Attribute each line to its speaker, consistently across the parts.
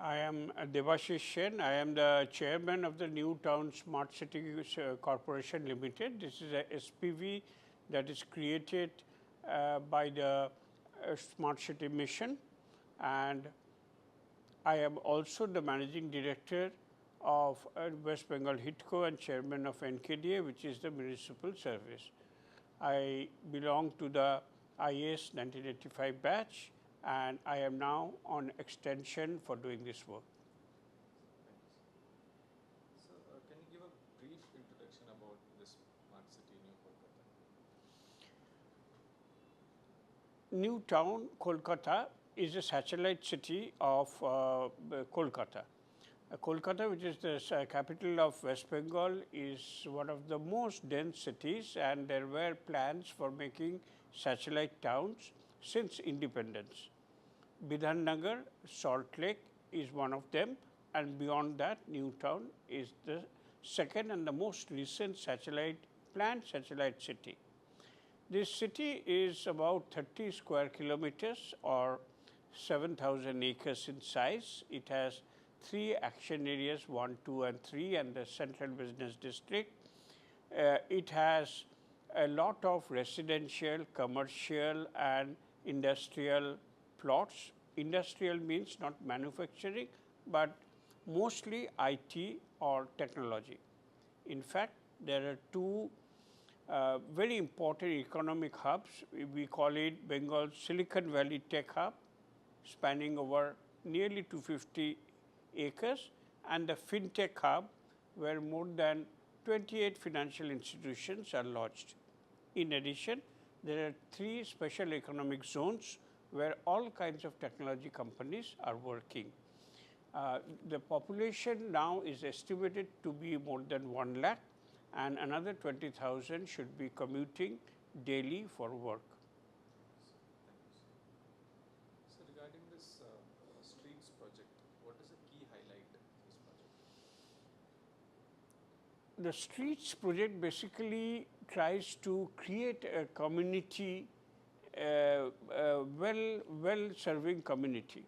Speaker 1: I am Debashis Sen. I am the chairman of the New Town Smart City Corporation Limited. This is a SPV that is created by the Smart City Mission, and I am also the managing director of West Bengal HITCO and chairman of NKDA, which is the municipal service. I belong to the IAS 1985 batch, and I am now on extension for doing this work.
Speaker 2: So, can you give a brief introduction about this smart city, New Kolkata?
Speaker 1: New Town Kolkata is a satellite city of Kolkata. Kolkata, which is the capital of West Bengal, is one of the most dense cities, and there were plans for making satellite towns since independence. Bidhannagar, Salt Lake is one of them, and beyond that, New Town is the second and the most recent planned satellite city. This city is about 30 square kilometers or 7,000 acres in size. It has 3 action areas, 1, 2 and 3, and the central business district. It has a lot of residential, commercial and industrial plots. Industrial means not manufacturing, but mostly IT or technology. In fact, there are 2 very important economic hubs. We call it Bengal Silicon Valley Tech Hub, spanning over nearly 250 acres, and the FinTech Hub, where more than 28 financial institutions are lodged. In addition, there are 3 special economic zones where all kinds of technology companies are working. The population now is estimated to be more than 1 lakh, and another 20,000 should be commuting daily for work.
Speaker 2: So, regarding this streets project, what is the key highlight of this project?
Speaker 1: The streets project basically tries to create a community, well-serving community.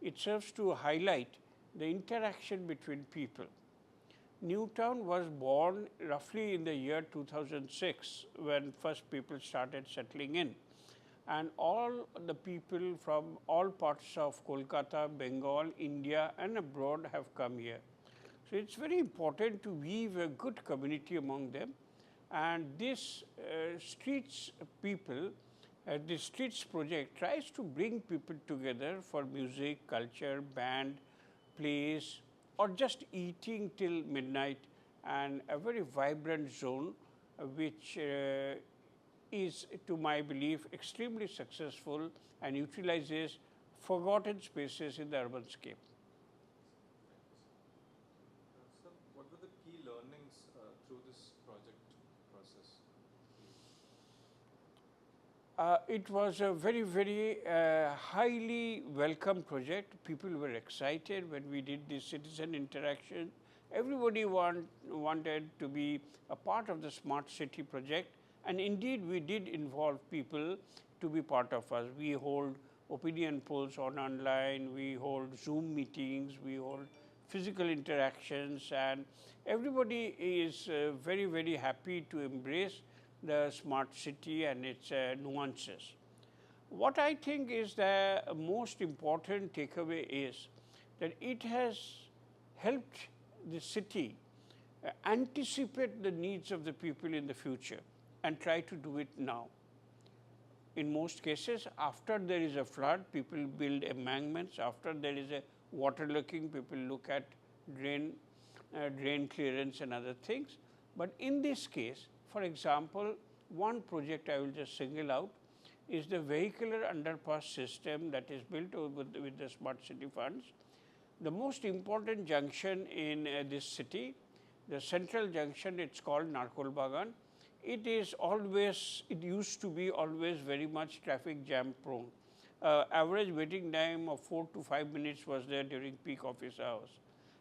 Speaker 1: It serves to highlight the interaction between people. New Town was born roughly in the year 2006, when first people started settling in, and all the people from all parts of Kolkata, Bengal, India and abroad have come here. So, it is very important to weave a good community among them, and this streets people, the streets project tries to bring people together for music, culture, band, plays, or just eating till midnight, and a very vibrant zone which is, to my belief, extremely successful and utilizes forgotten spaces in the urban scape.
Speaker 2: So, what were the key learnings through this project process?
Speaker 1: It was a very highly welcome project. People were excited when we did this citizen interaction. Everybody wanted to be a part of the smart city project, and indeed we did involve people to be part of us. We hold opinion polls online, we hold Zoom meetings, we hold physical interactions, and everybody is very happy to embrace the smart city and its nuances. What I think is the most important takeaway is that it has helped the city anticipate the needs of the people in the future and try to do it now. In most cases, after there is a flood, people build embankments. After there is a waterlooking, people look at drain clearance and other things. But in this case, for example, one project I will just single out is the vehicular underpass system that is built with the smart city funds. The most important junction in this city, the central junction, it's called Narkol Bagan. It used to be always very much traffic jam prone. Average waiting time of 4 to 5 minutes was there during peak office hours.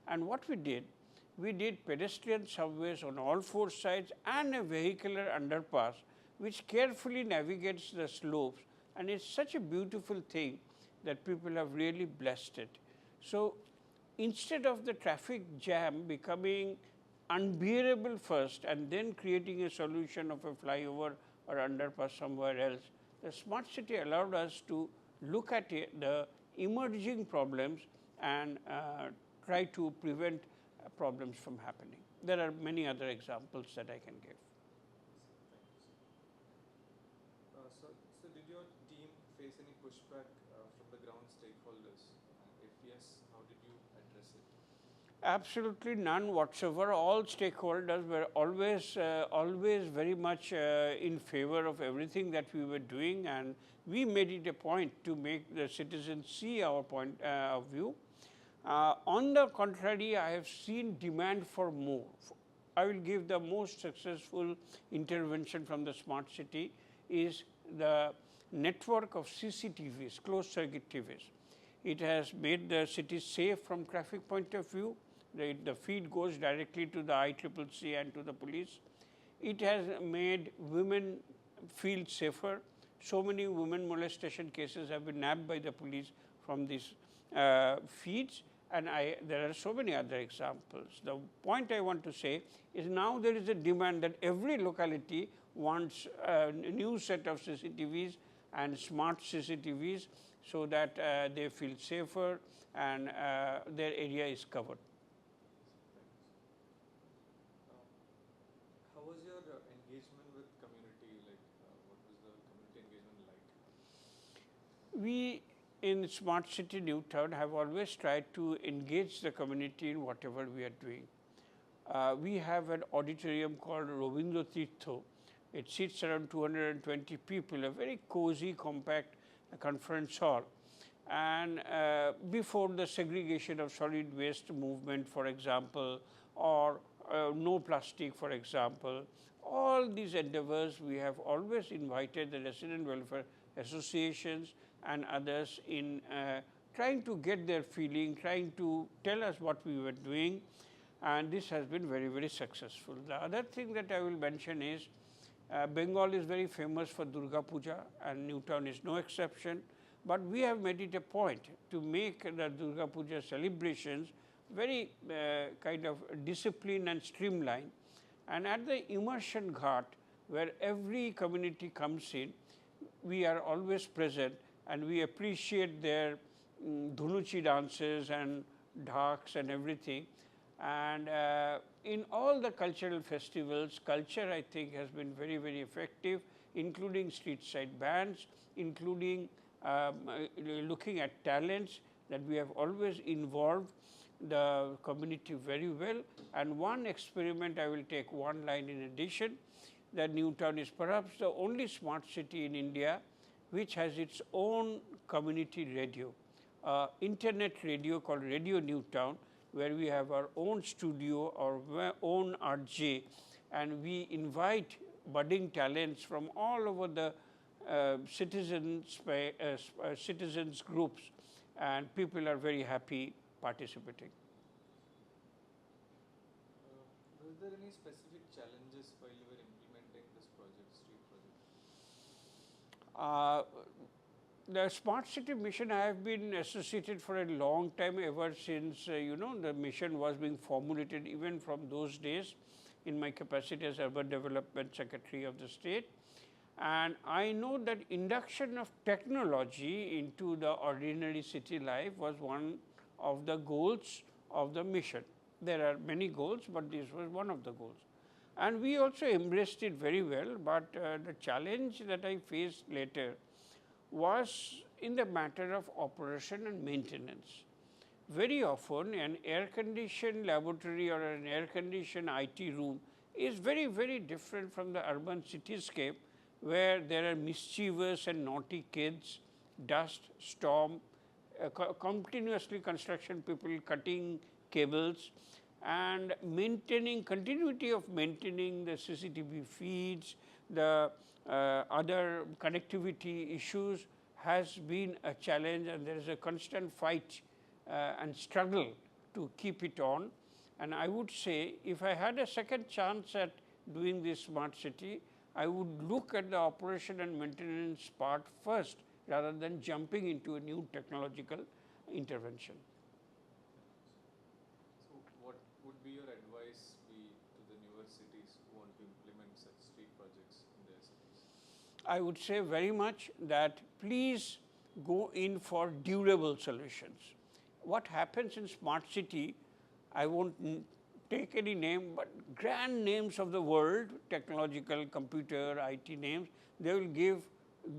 Speaker 1: And what we did pedestrian subways on all 4 sides and a vehicular underpass which carefully navigates the slopes, and it's such a beautiful thing that people have really blessed it. So, instead of the traffic jam becoming unbearable first and then creating a solution of a flyover or underpass somewhere else, the smart city allowed us to look at the emerging problems and try to prevent problems from happening. There are many other examples that I can give.
Speaker 2: So did your team face any pushback from the ground stakeholders? If yes, how did you address it?
Speaker 1: Absolutely none whatsoever. All stakeholders were always very much in favor of everything that we were doing, and we made it a point to make the citizens see our point of view. On the contrary, I have seen demand for more. I will give the most successful intervention from the smart city is the network of CCTVs, closed circuit TVs. It has made the city safe from traffic point of view. The feed goes directly to the ICCC and to the police. It has made women feel safer. So many women molestation cases have been nabbed by the police from these feeds, and there are so many other examples. The point I want to say is now there is a demand that every locality wants a new set of CCTVs and smart CCTVs so that they feel safer and their area is covered.
Speaker 2: How was your engagement with community? Like, what was the community engagement like?
Speaker 1: We in Smart City Newtown have always tried to engage the community in whatever we are doing. We have an auditorium called Robindra Tirtho. It seats around 220 people, a very cozy, compact conference hall. And before the segregation of solid waste movement, for example, or no plastic, for example, all these endeavors, we have always invited the resident welfare associations and others in trying to get their feeling, trying to tell us what we were doing, and this has been very, very successful. The other thing that I will mention is Bengal is very famous for Durga Puja, and Newtown is no exception, but we have made it a point to make the Durga Puja celebrations very kind of disciplined and streamlined. And at the immersion ghat, where every community comes in, we are always present, and we appreciate their dhunuchi dances and dhaks and everything. And in all the cultural festivals, culture I think has been very, very effective, including street side bands, including looking at talents, that we have always involved the community very well. And one experiment, I will take one line in addition, that Newtown is perhaps the only smart city in India which has its own community radio, internet radio called Radio Newtown, where we have our own studio, our own RJ, and we invite budding talents from all over the citizens groups, and people are very happy participating.
Speaker 2: Were there any specific challenges while you were implementing this project, street project?
Speaker 1: The Smart City mission, I have been associated for a long time, ever since the mission was being formulated, even from those days in my capacity as Urban Development Secretary of the state. And I know that induction of technology into the ordinary city life was one of the goals of the mission. There are many goals, but this was one of the goals. And we also embraced it very well, but the challenge that I faced later was in the matter of operation and maintenance. Very often an air-conditioned laboratory or an air-conditioned IT room is very, very different from the urban cityscape, where there are mischievous and naughty kids, dust, storm, continuously construction people cutting cables, and continuity of maintaining the CCTV feeds, the other connectivity issues has been a challenge, and there is a constant fight and struggle to keep it on. And I would say, if I had a second chance at doing this smart city, I would look at the operation and maintenance part first, rather than jumping into a new technological intervention.
Speaker 2: what would be your advice to the newer cities who want to implement such street projects in their cities?
Speaker 1: I would say very much that please go in for durable solutions. What happens in smart city, I won't take any name, but grand names of the world, technological, computer, IT names, they will give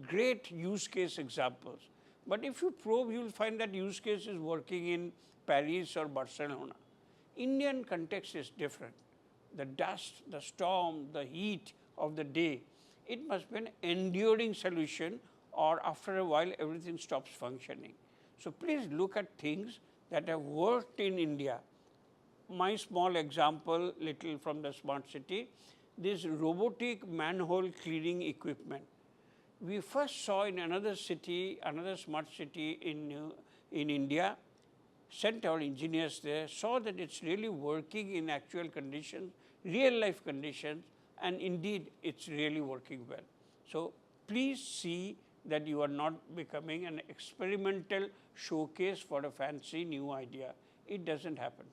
Speaker 1: great use case examples. But if you probe, you will find that use case is working in Paris or Barcelona. Indian context is different. The dust, the storm, the heat of the day, it must be an enduring solution, or after a while everything stops functioning. So please look at things that have worked in India. My small example, little from the smart city, this robotic manhole cleaning equipment. We first saw in another city, another smart city in India, sent our engineers there, saw that it's really working in actual conditions, real life conditions, and indeed it's really working well. So please see that you are not becoming an experimental showcase for a fancy new idea. It doesn't happen.